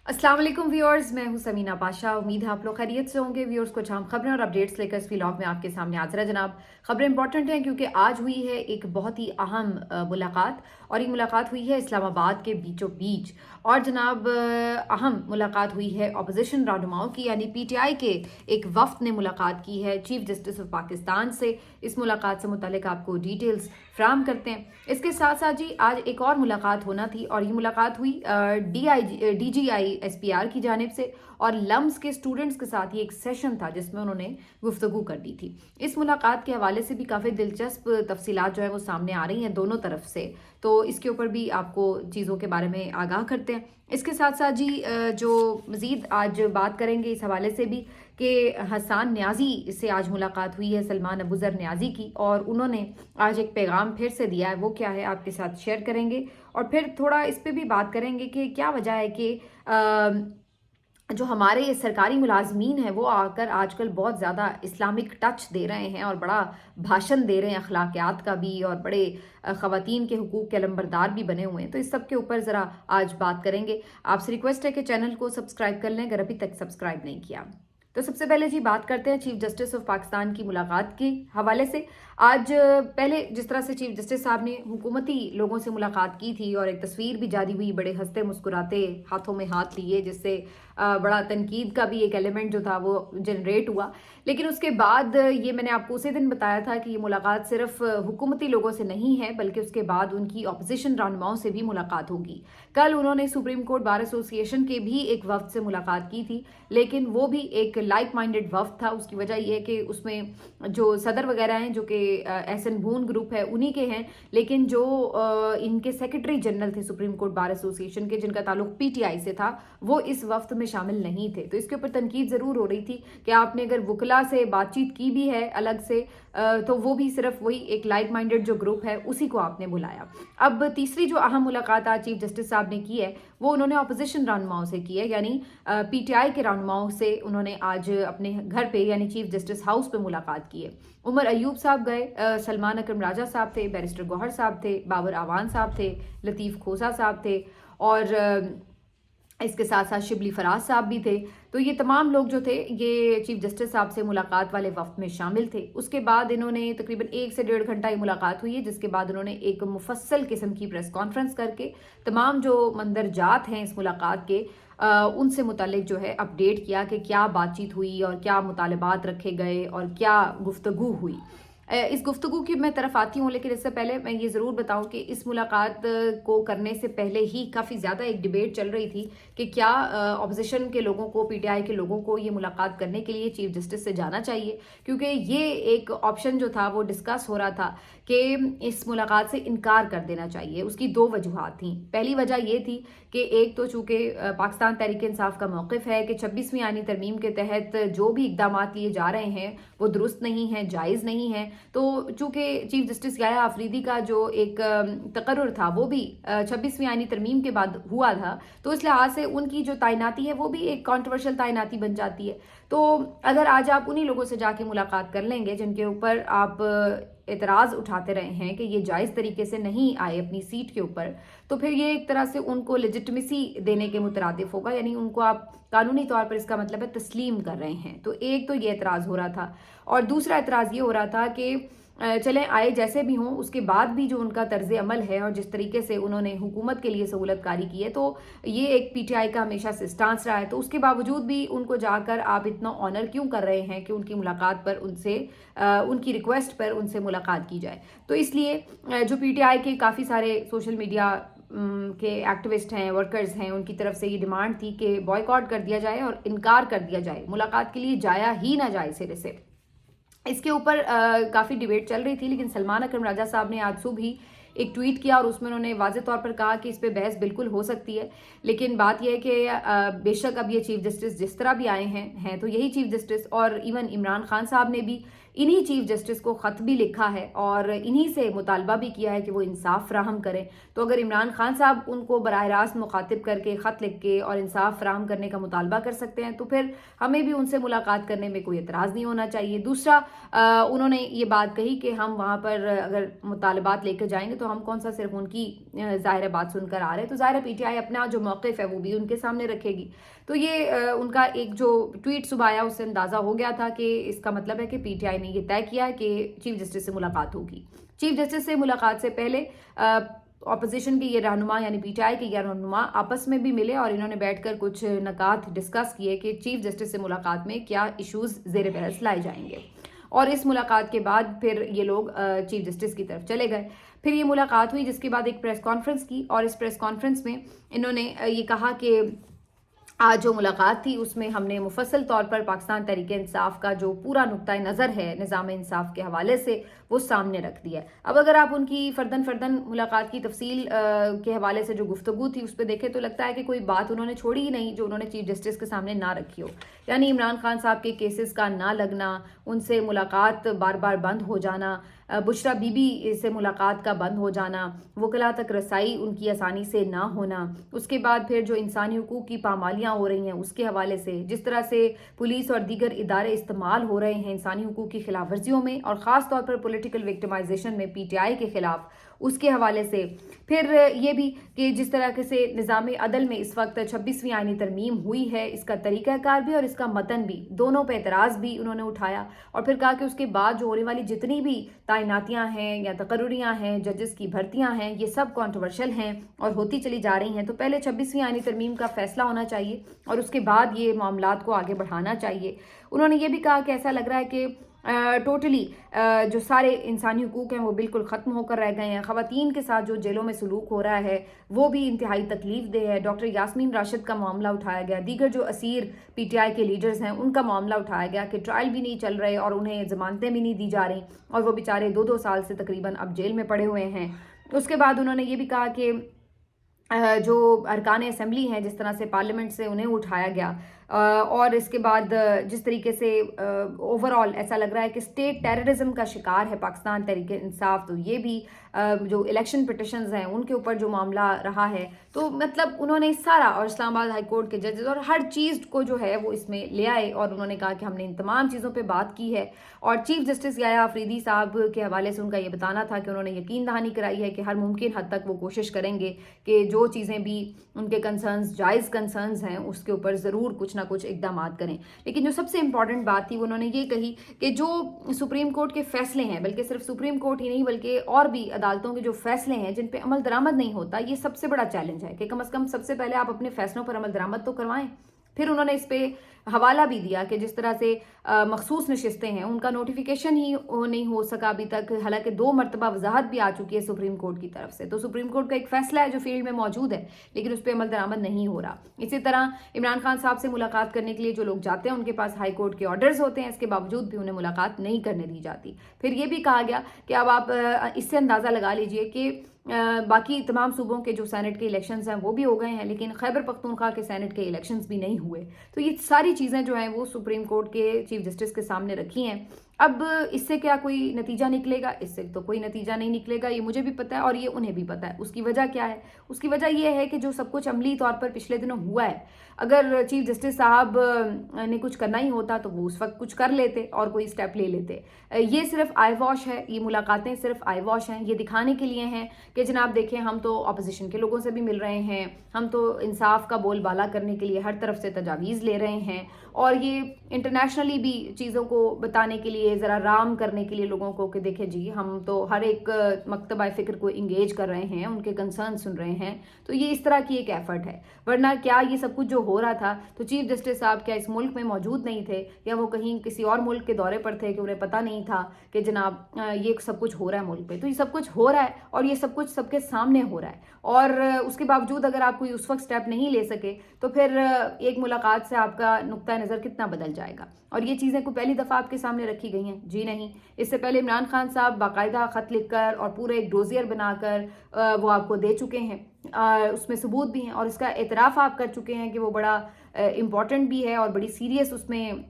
अस्सलाम वालेकुम व्यूअर्स, मैं हूं समीना पाशा। उम्मीद है आप लोग खैरियत से होंगे। व्यूअर्स, कुछ अहम खबरें और अपडेट्स लेकर इस व्लॉग में आपके सामने हाजिर है जनाब। खबरें इंपॉर्टेंट हैं क्योंकि आज हुई है एक बहुत ही अहम मुलाकात, और ये मुलाकात हुई है इस्लामाबाद के बीचों बीच। और जनाब अहम मुलाकात हुई है अपोजिशन रहनुमाओं की, यानी पीटीआई के एक वफ्द ने मुलाकात की है चीफ जस्टिस ऑफ पाकिस्तान से। इस मुलाकात से मुतालिक आपको डिटेल्स फ्राहम करते हैं। इसके साथ साथ जी आज एक और मुलाकात होना थी, और ये मुलाकात हुई DGI SPR की जानिब से, और लम्स के स्टूडेंट्स के साथ ये एक सेशन था जिसमें उन्होंने गुफ्तगू कर दी थी। इस मुलाकात के हवाले से भी काफ़ी दिलचस्प तफसीलात जो है वो सामने आ रही हैं दोनों तरफ से, तो इसके ऊपर भी आपको चीज़ों के बारे में आगाह करते हैं। इसके साथ साथ जी जो मज़ीद आज बात करेंगे इस हवाले से भी कि हसन न्याजी से आज मुलाकात हुई है, सलमान अबूज़र न्याजी की, और उन्होंने आज एक पैगाम फिर से दिया है। वो क्या है आपके साथ शेयर करेंगे, और फिर थोड़ा इस पे भी बात करेंगे कि क्या वजह है कि जो हमारे सरकारी मुलाजमीन हैं वो आकर आजकल बहुत ज़्यादा इस्लामिक टच दे रहे हैं और बड़ा भाषण दे रहे हैं अखलाकियात का भी, और बड़े ख़वातीन के हुकूक के अलंबरदार भी बने हुए हैं। तो इस सब के ऊपर ज़रा आज बात करेंगे। आपसे रिक्वेस्ट है कि चैनल को सब्सक्राइब कर लें अगर अभी तक सब्सक्राइब नहीं किया। तो सबसे पहले जी बात करते हैं चीफ जस्टिस ऑफ पाकिस्तान की मुलाकात के हवाले से। आज पहले जिस तरह से चीफ जस्टिस साहब ने हुकूमती लोगों से मुलाकात की थी और एक तस्वीर भी जारी हुई बड़े हंसते मुस्कुराते हाथों में हाथ लिए, जिससे बड़ा तनकीद का भी एक एलिमेंट जो था वो जनरेट हुआ। लेकिन उसके बाद ये मैंने आपको उसी दिन बताया था कि ये मुलाकात सिर्फ हुकूमती लोगों से नहीं है, बल्कि उसके बाद उनकी अपोजिशन रहनुमाओं से भी मुलाकात होगी। कल उन्होंने सुप्रीम कोर्ट बार एसोसिएशन के भी एक वफ्द से मुलाकात की थी, लेकिन वो भी एक लाइक माइंडेड वफ्द था। उसकी वजह यह है कि उसमें जो सदर वगैरह हैं, जो कि एहसन बून ग्रुप है, उन्हीं के हैं, लेकिन जो इनके सेक्रेटरी जनरल थे सुप्रीम कोर्ट बार एसोसिएशन के, जिनका ताल्लुक पीटीआई से था, वो इस वफ्द में शामिल नहीं थे। तो इसके ऊपर तनकीद ज़रूर हो रही थी कि आपने अगर वकला से बातचीत की भी है अलग से, तो वो भी सिर्फ वही एक लाइक माइंडेड जो ग्रुप है उसी को आपने बुलाया। अब तीसरी जो अहम मुलाकात आज चीफ जस्टिस साहब ने की है वो उन्होंने अपोजिशन रहनुमाओं से की है, यानी पीटीआई के रहनुमाओं से उन्होंने आज अपने घर पे यानी चीफ जस्टिस हाउस पे मुलाकात की है। उमर अयूब साहब गए, सलमान अकरम राजा साहब थे, बैरिस्टर गौहर साहब थे, बाबर आवान साहब थे, लतीफ़ खोसा साहब थे, और इसके साथ साथ शिबली फराज साहब भी थे। तो ये तमाम लोग जो थे ये चीफ जस्टिस साहब से मुलाकात वाले वक्त में शामिल थे। उसके बाद इन्होंने तकरीबन 1 से 1.5 घंटा ये मुलाकात हुई है, जिसके बाद उन्होंने एक मुफस्सल किस्म की प्रेस कॉन्फ्रेंस करके तमाम जो मंदरजात हैं इस मुलाकात के उनसे मुतालिक जो है अपडेट किया कि क्या बातचीत हुई और क्या मुतालबात रखे गए और क्या गुफ्तगू हुई। इस गुफ्तगू की मैं तरफ आती हूँ, लेकिन इससे पहले मैं ये ज़रूर बताऊँ कि इस मुलाकात को करने से पहले ही काफ़ी ज़्यादा एक डिबेट चल रही थी कि क्या अपोजिशन के लोगों को, पीटीआई के लोगों को ये मुलाकात करने के लिए चीफ जस्टिस से जाना चाहिए, क्योंकि ये एक ऑप्शन जो था वो डिस्कस हो रहा था कि इस मुलाकात से इनकार कर देना चाहिए। उसकी 2 वजूहात थी। पहली वजह ये थी कि एक तो चूँकि पाकिस्तान तहरीक इंसाफ का मौक़िफ़ है कि 26वीं आईनी तरमीम के तहत जो भी इक़दाम लिए जा रहे हैं वो दुरुस्त नहीं है, जायज़ नहीं है। तो चूंकि चीफ जस्टिस याया आफरीदी का जो एक तकर्रुर था वो भी 26वीं आईनी तरमीम के बाद हुआ था, तो इस लिहाज से उनकी जो तैनाती है वो भी एक कॉन्ट्रोवर्शियल तैनाती बन जाती है। तो अगर आज आप उन्हीं लोगों से जाके मुलाकात कर लेंगे जिनके ऊपर आप एतराज़ उठाते रहे हैं कि ये जायज़ तरीके से नहीं आए अपनी सीट के ऊपर, तो फिर ये एक तरह से उनको लेजिटिमेसी देने के मुतरादिफ होगा, यानी उनको आप कानूनी तौर पर इसका मतलब है तस्लीम कर रहे हैं। तो एक तो ये एतराज़ हो रहा था, और दूसरा एतराज़ ये हो रहा था कि चलें आए जैसे भी हों, उसके बाद भी जो उनका तर्ज अमल है और जिस तरीके से उन्होंने हुकूमत के लिए सहूलत कारी की है, तो ये एक पीटीआई का हमेशा से स्टांस रहा है। तो उसके बावजूद भी उनको जाकर आप इतना ऑनर क्यों कर रहे हैं कि उनकी मुलाकात पर उनसे उनकी रिक्वेस्ट पर उनसे मुलाकात की जाए। तो इसलिए जो पीटीआई के काफ़ी सारे सोशल मीडिया के एक्टिविस्ट हैं, वर्कर्स हैं, उनकी तरफ से ये डिमांड थी कि बॉयकॉट कर दिया जाए और इनकार कर दिया जाए, मुलाकात के लिए जाया ही ना जाए सिरे से। इसके ऊपर काफ़ी डिबेट चल रही थी, लेकिन सलमान अकरम राजा साहब ने आज सुबह ही एक ट्वीट किया और उसमें उन्होंने वाज़े तौर पर कहा कि इस पे बहस बिल्कुल हो सकती है, लेकिन बात यह है कि बेशक अब ये चीफ जस्टिस जिस तरह भी आए हैं तो यही चीफ जस्टिस, और इवन इमरान खान साहब ने भी इन्हीं चीफ जस्टिस को ख़त भी लिखा है और इन्हीं से मुतालबा भी किया है कि वो इंसाफ फराहम करें। तो अगर इमरान खान साहब उनको बराह रास्त मुखातिब करके ख़त लिख के और इंसाफ फराहम करने का मुतालबा कर सकते हैं तो फिर हमें भी उनसे मुलाकात करने में कोई एतराज़ नहीं होना चाहिए। दूसरा, उन्होंने ये बात कही कि हम वहाँ पर अगर मुतालबात लेकर जाएंगे तो हम कौन सा सिर्फ उनकी ज़ाहिर बात सुनकर आ रहे हैं, तो ज़ाहिर पीटीआई अपना जो मौक़िफ़ है वो भी उनके सामने रखेगी। तो ये उनका एक जो ट्वीट सुबह आया उससे अंदाज़ा हो गया था कि इसका मतलब है कि पीटीआई ने ये तय किया है कि चीफ जस्टिस से मुलाकात होगी। चीफ जस्टिस से मुलाकात से पहले अपोजिशन के ये रहनुमा यानी पीटीआई के ये रहनुमा आपस में भी मिले और इन्होंने बैठकर कुछ नकात डिस्कस किए कि चीफ जस्टिस से मुलाकात में क्या इश्यूज़ ज़ेर बहस लाए जाएंगे। और इस मुलाकात के बाद फिर ये लोग चीफ जस्टिस की तरफ चले गए। फिर ये मुलाकात हुई जिसके बाद एक प्रेस कॉन्फ्रेंस की और इस प्रेस कॉन्फ्रेंस में इन्होंने ये कहा कि आज जो मुलाकात थी उसमें हमने मुफस्सल तौर पर पाकिस्तान तहरीक इंसाफ का जो पूरा नुक्ता नज़र है निज़ाम इंसाफ के हवाले से वो सामने रख दिया है। अब अगर आप उनकी फ़र्दन मुलाकात की तफसील के हवाले से जो गुफ्तगू थी उस पर देखें तो लगता है कि कोई बात उन्होंने छोड़ी ही नहीं जो उन्होंने चीफ जस्टिस के सामने ना रखी हो। यानी इमरान खान साहब के केसेस का ना लगना, उनसे मुलाकात बार बार बंद हो जाना, बुशरा बीबी से मुलाकात का बंद हो जाना, वकला तक रसाई उनकी आसानी से ना होना, उसके बाद फिर जो इंसानी हुकूक की पामालियाँ हो रही हैं उसके हवाले से, जिस तरह से पुलिस और दीगर इदारे इस्तेमाल हो रहे हैं इंसानी हुकूक की खिलाफ वर्जियों में और ख़ास तौर पर पॉलिटिकल विक्टिमाइजेशन में पीटीआई के खिलाफ, उसके हवाले से फिर ये भी कि जिस तरह से निज़ाम अदल में इस वक्त 26वीं आईनी तरमीम हुई है, इसका तरीक़ाकार भी और इसका मतन भी, दोनों पे एतराज़ भी उन्होंने उठाया और फिर कहा कि उसके बाद जो होने वाली जितनी भी तैनातियाँ हैं या तकर्रुरियाँ हैं, जजेस की भर्तियाँ हैं, ये सब कॉन्ट्रोवर्शियल हैं और होती चली जा रही हैं। तो पहले 26वीं आईनी तरमीम का फ़ैसला होना चाहिए और उसके बाद ये मामलात को आगे बढ़ाना चाहिए। उन्होंने ये भी कहा कि ऐसा लग रहा है कि टोटली जो सारे इंसानी हुकूक हैं वो बिल्कुल ख़त्म होकर रह गए हैं। ख़वातीन के साथ जो जेलों में सलूक हो रहा है वो भी इंतहाई तकलीफ़ देह है। डॉक्टर यास्मीन राशिद का मामला उठाया गया, दीगर जो असीर पीटीआई के लीडर्स हैं उनका मामला उठाया गया कि ट्रायल भी नहीं चल रहे और उन्हें ज़मानतें भी नहीं दी जा रही और वो बेचारे 2-2 साल से तकरीबन अब जेल में पड़े हुए हैं। उसके बाद उन्होंने ये भी कहा कि जो अरकान असम्बली हैं जिस तरह से पार्लियामेंट से उन्हें उठाया गया और इसके बाद जिस तरीके से ओवरऑल ऐसा लग रहा है कि स्टेट टेररिज्म का शिकार है पाकिस्तान तहरीक इंसाफ, तो ये भी जो इलेक्शन पिटिशंस हैं उनके ऊपर जो मामला रहा है, तो मतलब उन्होंने सारा और इस्लामाबाद हाई कोर्ट के जजेस और हर चीज़ को जो है वो इसमें ले आए और उन्होंने कहा कि हमने इन तमाम चीज़ों पे बात की है। और चीफ जस्टिस याया अफरीदी साहब के हवाले से उनका ये बताना था कि उन्होंने यकीन दहानी कराई है कि हर मुमकिन हद तक वो कोशिश करेंगे कि जो चीज़ें भी उनके कंसर्न्स जायज़ कंसर्न्स हैं उसके ऊपर ज़रूर कुछ ना कुछ इकदाम करें। लेकिन जो सबसे इम्पॉर्टेंट बात थी उन्होंने ये कही कि जो सुप्रीम कोर्ट के फैसले हैं, बल्कि सिर्फ सुप्रीम कोर्ट ही नहीं बल्कि और भी अदालतों के जो फैसले हैं जिन पे अमल दरामद नहीं होता, ये सबसे बड़ा चैलेंज है कि कम से कम सबसे पहले आप अपने फैसलों पर अमल दरामद तो करवाएं। फिर उन्होंने इस पे हवाला भी दिया कि जिस तरह से मखसूस नशिस्तें हैं उनका नोटिफिकेशन ही नहीं हो सका अभी तक, हालांकि 2 मरतबा वजाहत भी आ चुकी है सुप्रीम कोर्ट की तरफ से। तो सुप्रीम कोर्ट का एक फैसला है जो फील्ड में मौजूद है लेकिन उस पर अमल दरामद नहीं हो रहा। इसी तरह इमरान खान साहब से मुलाकात करने के लिए जो लोग जाते हैं उनके पास हाई कोर्ट के ऑर्डर्स होते हैं, इसके बावजूद भी उन्हें मुलाकात नहीं करने दी जाती। फिर ये भी कहा गया कि अब आप इससे अंदाज़ा लगा लीजिए कि बाकी तमाम सूबों के जो सेनेट के इलेक्शंस हैं वो भी हो गए हैं लेकिन खैबर पख्तूनख्वा के सेनेट के इलेक्शंस भी नहीं हुए। तो ये सारी चीज़ें जो हैं वो सुप्रीम कोर्ट के चीफ जस्टिस के सामने रखी हैं। अब इससे क्या कोई नतीजा निकलेगा? इससे तो कोई नतीजा नहीं निकलेगा, ये मुझे भी पता है और ये उन्हें भी पता है। उसकी वजह क्या है? उसकी वजह ये है कि जो सब कुछ अमली तौर पर पिछले दिनों हुआ है, अगर चीफ जस्टिस साहब ने कुछ करना ही होता तो वो उस वक्त कुछ कर लेते और कोई स्टेप ले लेते। ये सिर्फ आई वॉश है, ये मुलाकातें सिर्फ आई वॉश हैं, ये दिखाने के लिए हैं कि जनाब देखें हम तो अपोजिशन के लोगों से भी मिल रहे हैं, हम तो इंसाफ का बोलबाला करने के लिए हर तरफ से तजावीज़ ले रहे हैं और ये इंटरनेशनली भी चीज़ों को बताने के लिए, ज़रा राम करने के लिए लोगों को कि देखें जी हम तो हर एक मकतबा फ़िक्र को इंगेज कर रहे हैं, उनके कंसर्न सुन रहे हैं। तो ये इस तरह की एक एफर्ट है, वरना क्या ये सब कुछ जो हो रहा था तो चीफ जस्टिस साहब क्या इस मुल्क में मौजूद नहीं थे या वो कहीं किसी और मुल्क के दौरे पर थे कि उन्हें पता नहीं था कि जनाब ये सब कुछ हो रहा है मुल्क पे? तो ये सब कुछ हो रहा है और ये सब कुछ सबके सामने हो रहा है और उसके बावजूद अगर आप कोई उस वक्त स्टेप नहीं ले सके तो फिर एक मुलाकात से आपका नुक्ता नज़र कितना बदल जाएगा। और ये चीज़ें कोई पहली दफ़ा आपके सामने रखी गई हैं? जी नहीं। इससे पहले इमरान खान साहब बाकायदा ख़त लिखकर और पूरे एक डोजियर बनाकर वो आपको दे चुके हैं, उसमें सबूत भी हैं और इसका एतराफ़ आप कर चुके हैं कि वो बड़ा इम्पॉर्टेंट भी है और बड़ी सीरियस उसमें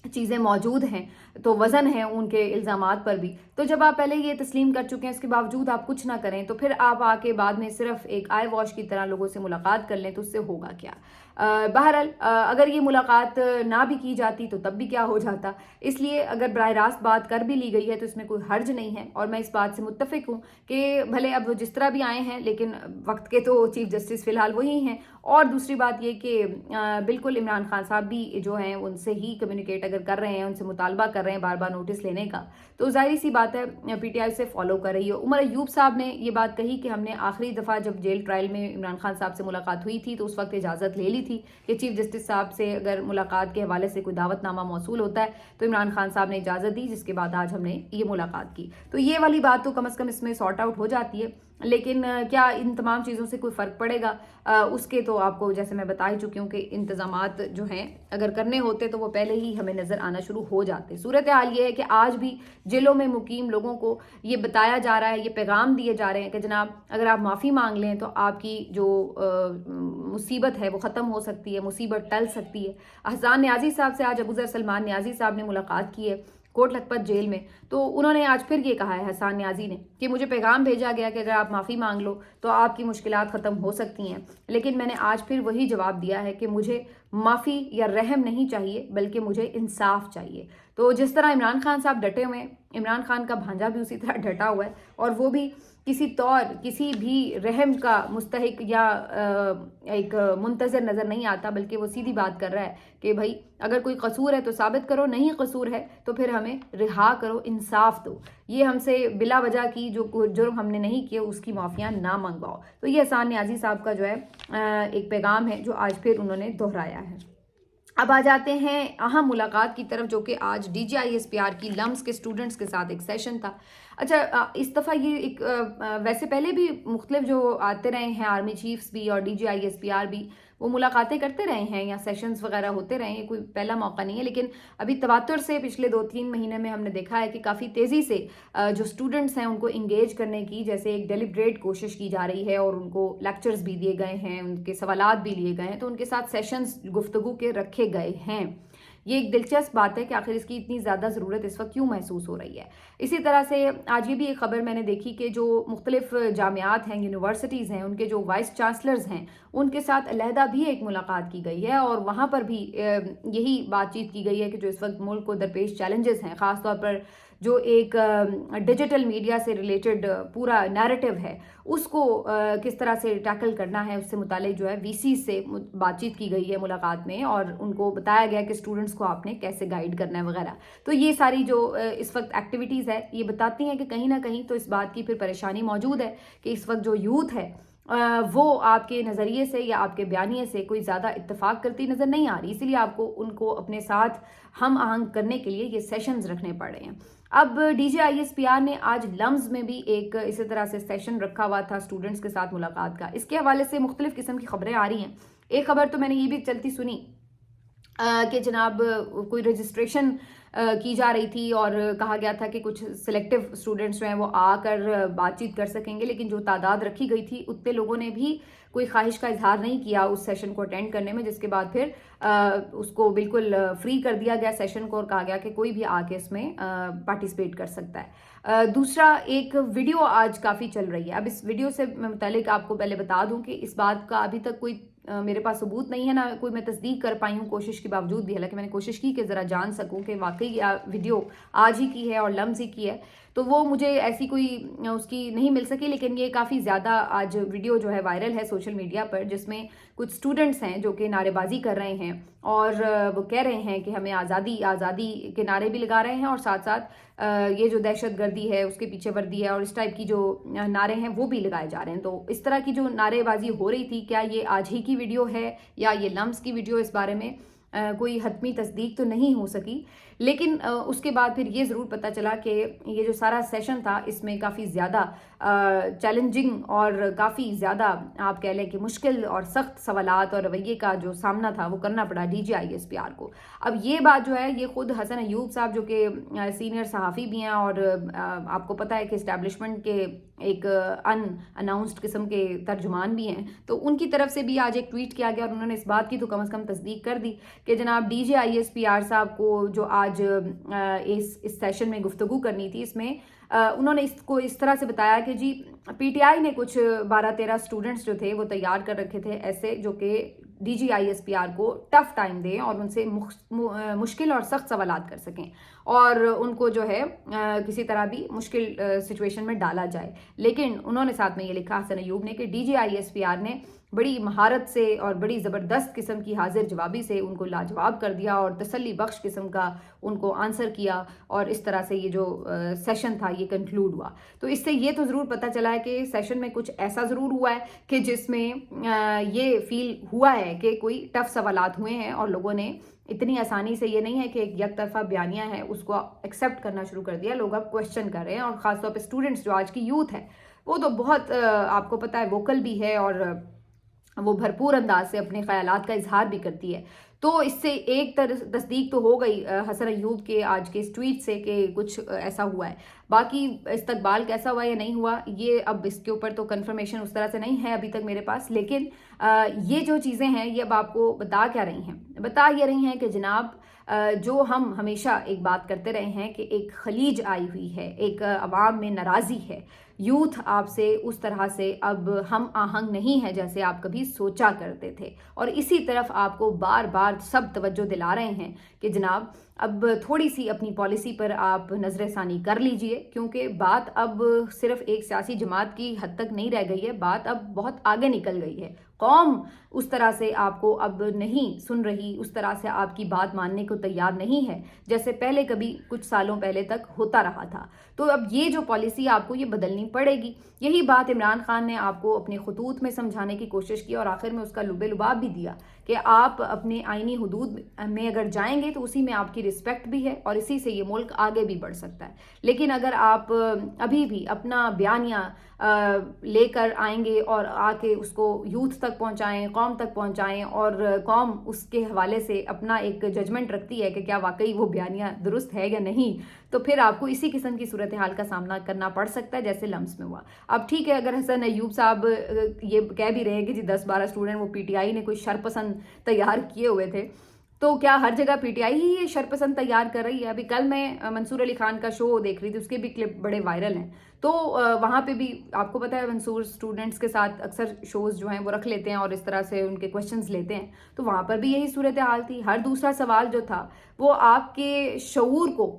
चीज़ें मौजूद हैं, तो वज़न है उनके इल्ज़ामात पर भी। तो जब आप पहले ये तस्लीम कर चुके हैं, इसके बावजूद आप कुछ ना करें, तो फिर आप आके बाद में सिर्फ एक आई वॉश की तरह लोगों से मुलाकात कर लें, तो उससे होगा क्या? बहरहाल अगर ये मुलाकात ना भी की जाती तो तब भी क्या हो जाता। इसलिए अगर बराह रास्त बात कर भी ली गई है तो इसमें कोई हर्ज नहीं है, और मैं इस बात से मुत्तफ़िक हूँ कि भले अब वो जिस तरह भी आए हैं, लेकिन वक्त के तो चीफ जस्टिस फ़िलहाल वही हैं। और दूसरी बात ये कि बिल्कुल इमरान खान साहब भी जो हैं उनसे ही कम्युनिकेट अगर कर रहे हैं, उनसे मुतालबा कर रहे हैं बार बार नोटिस लेने का, तो ज़ाहिर सी बात है PTI से फॉलो कर रही है। उमर अयूब साहब ने ये बात कही कि हमने आखिरी दफ़ा जब जेल ट्रायल में इमरान खान साहब से मुलाकात हुई थी तो उस वक्त इजाज़त ले ली थी कि चीफ जस्टिस साहब से अगर मुलाकात के हवाले से कोई दावतनामा मौसूल होता है तो इमरान खान साहब ने इजाज़त दी, जिसके बाद आज हमने ये मुलाकात की। तो ये वाली बात तो कम से कम इसमें सॉर्ट आउट हो जाती है। लेकिन क्या इन तमाम चीज़ों से कोई फ़र्क पड़ेगा? उसके तो आपको जैसे मैं बता ही चुकी हूँ कि इंतज़ामात जो हैं अगर करने होते तो वो पहले ही हमें नज़र आना शुरू हो जाते। सूरत हाल ये है कि आज भी जेलों में मुकीम लोगों को ये बताया जा रहा है, ये पैगाम दिए जा रहे हैं कि जनाब अगर आप माफ़ी मांग लें तो आपकी जो मुसीबत है वो ख़त्म हो सकती है, मुसीबत टल सकती है। हसन न्याजी साहब से आज अबू ज़र सलमान न्याजी साहब ने मुलाकात की है कोट लखपत जेल में, तो उन्होंने आज फिर ये कहा है हसन न्याजी ने कि मुझे पैगाम भेजा गया कि अगर आप माफ़ी मांग लो तो आपकी मुश्किलात ख़त्म हो सकती हैं, लेकिन मैंने आज फिर वही जवाब दिया है कि मुझे माफ़ी या रहम नहीं चाहिए बल्कि मुझे इंसाफ चाहिए। तो जिस तरह इमरान खान साहब डटे हुए हैं, इमरान खान का भांजा भी उसी तरह डटा हुआ है, और वो भी किसी तौर किसी भी रहम का मुस्तहिक या एक मुंतज़र नज़र नहीं आता, बल्कि वो सीधी बात कर रहा है कि भाई अगर कोई कसूर है तो साबित करो, नहीं कसूर है तो फिर हमें रिहा करो, इंसाफ दो, ये हमसे बिला वजह की जो जुर्म हमने नहीं किए उसकी माफ़ियाँ ना मंगवाओ। तो ये हसन न्याजी साहब का जो है एक पैगाम है जो आज फिर उन्होंने दोहराया है। अब आ जाते हैं अहम मुलाकात की तरफ, जो कि आज DGISPR की लम्स के स्टूडेंट्स के साथ एक सेशन था। अच्छा, इस दफ़ा ये एक वैसे पहले भी मुख्तलिफ जो आते रहे हैं आर्मी चीफ्स भी और DGISPR भी, वो मुलाकातें करते रहे हैं या सेशंस वगैरह होते रहे हैं, कोई पहला मौका नहीं है। लेकिन अभी तवातुर से पिछले 2-3 महीने में हमने देखा है कि काफ़ी तेज़ी से जो स्टूडेंट्स हैं उनको इंगेज करने की जैसे एक डेलिब्रेट कोशिश की जा रही है, और उनको लेक्चर्स भी दिए गए हैं, उनके सवालात भी लिए गए हैं, तो उनके साथ सेशंस गुफ्तगू के रखे गए हैं। ये एक दिलचस्प बात है कि आखिर इसकी इतनी ज़्यादा ज़रूरत इस वक्त क्यों महसूस हो रही है। इसी तरह से आज ये भी एक ख़बर मैंने देखी कि जो मुख्तलिफ जामियात हैं, यूनिवर्सिटीज़ हैं, उनके जो वाइस चांसलर्स हैं उनके साथ अलहदा भी एक मुलाकात की गई है, और वहाँ पर भी यही बातचीत की गई है कि जो इस वक्त मुल्क को दरपेश चैलेंजेस हैं, ख़ासतौर पर जो एक डिजिटल मीडिया से रिलेटेड पूरा नैरेटिव है उसको किस तरह से टैकल करना है, उससे मुतालिक जो है VC से बातचीत की गई है मुलाकात में, और उनको बताया गया कि स्टूडेंट्स को आपने कैसे गाइड करना है वगैरह। तो ये सारी जो इस वक्त एक्टिविटीज़ है ये बताती हैं कि कहीं ना कहीं तो इस बात की फिर परेशानी मौजूद है कि इस वक्त जो यूथ है वो आपके नज़रिए से या आपके बयानिए से कोई ज़्यादा इत्तेफाक करती नज़र नहीं आ रही, इसीलिए आपको उनको अपने साथ हम आहंग करने के लिए ये सेशंस रखने पड़ रहे हैं। अब DGISPR ने आज लम्स में भी एक इसी तरह से सेशन रखा हुआ था स्टूडेंट्स के साथ मुलाकात का। इसके हवाले से मुख्तलिफ किस्म की खबरें आ रही हैं। एक खबर तो मैंने ये भी चलती सुनी कि जनाब कोई रजिस्ट्रेशन की जा रही थी और कहा गया था कि कुछ सिलेक्टिव स्टूडेंट्स जो हैं वो आकर बातचीत कर सकेंगे, लेकिन जो तादाद रखी गई थी उतने लोगों ने भी कोई ख्वाहिश का इजहार नहीं किया उस सेशन को अटेंड करने में, जिसके बाद फिर उसको बिल्कुल फ्री कर दिया गया सेशन को, और कहा गया कि कोई भी आके इसमें पार्टिसिपेट कर सकता है। दूसरा एक वीडियो आज काफ़ी चल रही है। अब इस वीडियो से मैं मुतालिक आपको पहले बता दूं कि इस बात का अभी तक कोई मेरे पास सबूत नहीं है, ना कोई मैं तस्दीक कर पाई हूँ कोशिश के बावजूद भी, हालांकि मैंने कोशिश की कि ज़रा जान सकूँ कि वाकई यह वीडियो आज ही की है और लम्स ही की है, तो वो मुझे ऐसी कोई उसकी नहीं मिल सकी। लेकिन ये काफ़ी ज़्यादा आज वीडियो जो है वायरल है सोशल मीडिया पर, जिसमें कुछ स्टूडेंट्स हैं जो कि नारेबाजी कर रहे हैं और वो कह रहे हैं कि हमें आज़ादी आज़ादी के नारे भी लगा रहे हैं, और साथ साथ ये जो दहशत गर्दी है उसके पीछे वर्दी है और इस टाइप की जो नारे हैं वो भी लगाए जा रहे हैं। तो इस तरह की जो नारेबाजी हो रही थी, क्या ये आज ही की वीडियो है या ये लम्स की वीडियो, इस बारे में कोई हतमी तस्दीक तो नहीं हो सकी। लेकिन उसके बाद फिर ये ज़रूर पता चला कि ये जो सारा सेशन था इसमें काफ़ी ज़्यादा चैलेंजिंग और काफ़ी ज़्यादा आप कह लें कि मुश्किल और सख्त सवालात और रवैये का जो सामना था वो करना पड़ा DGISPR को। अब ये बात जो है ये ख़ुद हसन अयूब साहब जो कि सीनियर सहाफ़ी भी हैं और आपको पता है कि इस्टेब्लिशमेंट के एक अनअनाउंस्ड किस्म के तर्जुमान भी हैं, तो उनकी तरफ से भी आज एक ट्वीट किया गया और उन्होंने इस बात की तो कम से कम तस्दीक कर दी कि जनाब DGISPR साहब को जो आज इस सेशन में गुफ्तगू करनी थी, इसमें उन्होंने इसको इस तरह से बताया कि जी PTI ने कुछ 12-13 स्टूडेंट्स जो थे वो तैयार कर रखे थे ऐसे जो कि DGISPR को टफ टाइम दें और उनसे मुश्किल और सख्त सवालात कर सकें और उनको जो है किसी तरह भी मुश्किल सिचुएशन में डाला जाए। लेकिन उन्होंने साथ में ये लिखा हसन अयूब ने कि DGISPR ने बड़ी महारत से और बड़ी ज़बरदस्त किस्म की हाजिर जवाबी से उनको लाजवाब कर दिया और तसल्ली बख्श किस्म का उनको आंसर किया और इस तरह से ये जो सेशन था ये कंक्लूड हुआ। तो इससे ये तो ज़रूर पता चला है कि सेशन में कुछ ऐसा ज़रूर हुआ है कि जिसमें ये फील हुआ है कि कोई टफ सवालात हुए हैं और लोगों ने इतनी आसानी से ये नहीं है कि एक यकतरफा बयानिया है उसको एक्सेप्ट करना शुरू कर दिया, लोग अब क्वेश्चन कर रहे हैं और ख़ासतौर पर स्टूडेंट्स जो आज की यूथ है वो तो बहुत आपको पता है वोकल भी है और वो भरपूर अंदाज से अपने ख्यालात का इजहार भी करती है। तो इससे एक तस्दीक तो हो गई हसन अयूब के आज के इस ट्वीट से कि कुछ ऐसा हुआ है। बाकी इस्तकबाल कैसा हुआ या नहीं हुआ ये अब इसके ऊपर तो कंफर्मेशन उस तरह से नहीं है अभी तक मेरे पास, लेकिन ये जो चीज़ें हैं ये अब आपको बता क्या रही हैं, बता ये रही हैं कि जनाब जो हम हमेशा एक बात करते रहे हैं कि एक खलीज आई हुई है, एक अवाम में नाराज़ी है, यूथ आपसे उस तरह से अब हम आहंग नहीं है जैसे आप कभी सोचा करते थे और इसी तरफ आपको बार बार सब तवज्जो दिला रहे हैं कि जनाब अब थोड़ी सी अपनी पॉलिसी पर आप नज़रसानी कर लीजिए क्योंकि बात अब सिर्फ एक सियासी जमात की हद तक नहीं रह गई है, बात अब बहुत आगे निकल गई है। कौम उस तरह से आपको अब नहीं सुन रही, उस तरह से आपकी बात मानने को तैयार नहीं है जैसे पहले कभी कुछ सालों पहले तक होता रहा था। तो अब ये जो पॉलिसी आपको ये बदलनी पड़ेगी। यही बात इमरान खान ने आपको अपने खतूत में समझाने की कोशिश की और आखिर में उसका लुबे लुबाब भी दिया कि आप अपने आईनी हुदूद में अगर जाएंगे तो उसी में आपकी रिस्पेक्ट भी है और इसी से ये मुल्क आगे भी बढ़ सकता है। लेकिन अगर आप अभी भी अपना बयानिया लेकर आएंगे और आके उसको यूथ तक पहुंचाएं, कौम तक पहुंचाएं और कौम उसके हवाले से अपना एक जजमेंट रखती है कि क्या वाकई वो बयानिया दुरुस्त है या नहीं, तो फिर आपको इसी किस्म की सूरत हाल का सामना करना पड़ सकता है जैसे लम्स में हुआ। अब ठीक है, अगर हसन अयूब साहब ये कह भी रहे कि जी 10-12 स्टूडेंट वो PTI ने कोई शरपसंद तैयार किए हुए थे, तो क्या हर जगह PTI ही ये शरपसंद तैयार कर रही है? अभी कल मैं मंसूर अली खान का शो देख रही थी, उसके भी क्लिप बड़े वायरल हैं। तो वहाँ पे भी आपको पता है मंसूर स्टूडेंट्स के साथ अक्सर शोज़ जो हैं वो रख लेते हैं और इस तरह से उनके क्वेश्चंस लेते हैं, तो वहाँ पर भी यही सूरत हाल थी। हर दूसरा सवाल जो था वो आपके शऊर को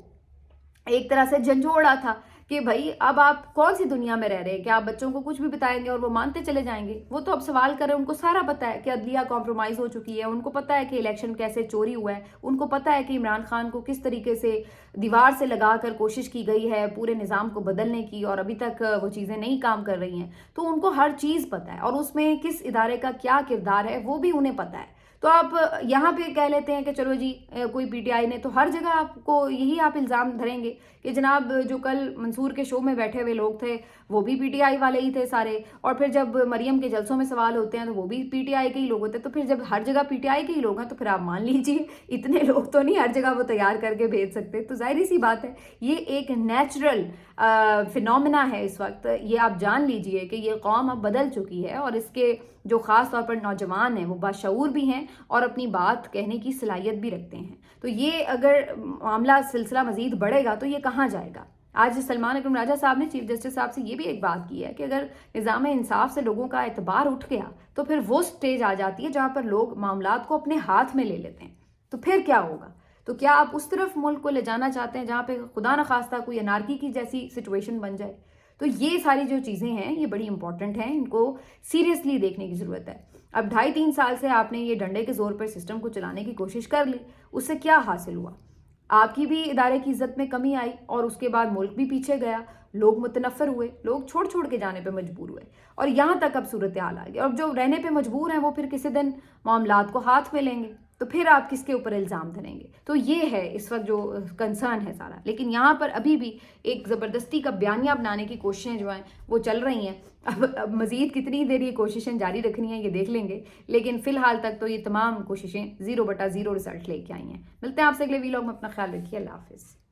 एक तरह से झंझोड़ा था कि भाई अब आप कौन सी दुनिया में रह रहे हैं, क्या आप बच्चों को कुछ भी बताएंगे और वो मानते चले जाएंगे? वो तो अब सवाल कर रहे हैं, उनको सारा पता है कि अदलिया कॉम्प्रोमाइज़ हो चुकी है, उनको पता है कि इलेक्शन कैसे चोरी हुआ है, उनको पता है कि इमरान खान को किस तरीके से दीवार से लगा कर कोशिश की गई है पूरे निज़ाम को बदलने की और अभी तक वो चीज़ें नहीं काम कर रही हैं। तो उनको हर चीज़ पता है और उसमें किस इदारे का क्या किरदार है वो भी उन्हें पता है। तो आप यहाँ पे कह लेते हैं कि चलो जी कोई PTI ने, तो हर जगह आपको यही आप इल्ज़ाम धरेंगे कि जनाब जो कल मंसूर के शो में बैठे हुए लोग थे वो भी PTI वाले ही थे सारे, और फिर जब मरियम के जलसों में सवाल होते हैं तो वो भी PTI के ही लोग होते हैं। तो फिर जब हर जगह PTI के ही लोग हैं तो फिर आप मान लीजिए इतने लोग तो नहीं हर जगह वो तैयार करके भेज सकते। तो जाहिर सी बात है ये एक नेचुरल फिनोमिना है इस वक्त। ये आप जान लीजिए कि ये कौम अब बदल चुकी है और इसके जो ख़ास तौर पर नौजवान हैं वो बाशऊर भी हैं और अपनी बात कहने की सलाहियत भी रखते हैं। तो ये अगर मामला सिलसिला मज़ीद बढ़ेगा तो ये कहाँ जाएगा? आज सलमान अकरम राजा साहब ने चीफ जस्टिस साहब से ये भी एक बात की है कि अगर निज़ाम इंसाफ से लोगों का एतबार उठ गया तो फिर वो स्टेज आ जाती है जहाँ पर लोग मामलात को अपने हाथ में ले लेते हैं। तो फिर क्या होगा? तो क्या आप उस तरफ मुल्क को ले जाना चाहते हैं जहाँ पे खुदा न खास्ता कोई अनारकी की जैसी सिचुएशन बन जाए? तो ये सारी जो चीज़ें हैं ये बड़ी इंपॉर्टेंट हैं, इनको सीरियसली देखने की ज़रूरत है। अब 2.5-3 साल से आपने ये डंडे के जोर पर सिस्टम को चलाने की कोशिश कर ली, उससे क्या हासिल हुआ? आपकी भी इदारे की इज्जत में कमी आई और उसके बाद मुल्क भी पीछे गया, लोग मुतनफ़र हुए, लोग छोड़ छोड़ के जाने पे मजबूर हुए और यहाँ तक अब सूरत हाल आ गई। और जो रहने पे मजबूर हैं वो फिर किसी दिन मामलात को हाथ में लेंगे। तो تو پھر آپ کس کے اوپر الزام دھریں گے؟ تو یہ ہے اس وقت جو کنسرن ہے سارا. لیکن یہاں پر ابھی بھی ایک زبردستی کا بیانیہ بنانے کی کوششیں جو ہیں وہ چل رہی ہیں. اب مزید کتنی دیر یہ کوششیں جاری رکھنی ہیں یہ دیکھ لیں گے، لیکن فی الحال تک تو یہ تمام کوششیں 0/0 رزلٹ لے کے آئی ہیں. ملتے ہیں آپ سے اگلے ویلاگ میں، اپنا خیال رکھیے، اللہ حافظ.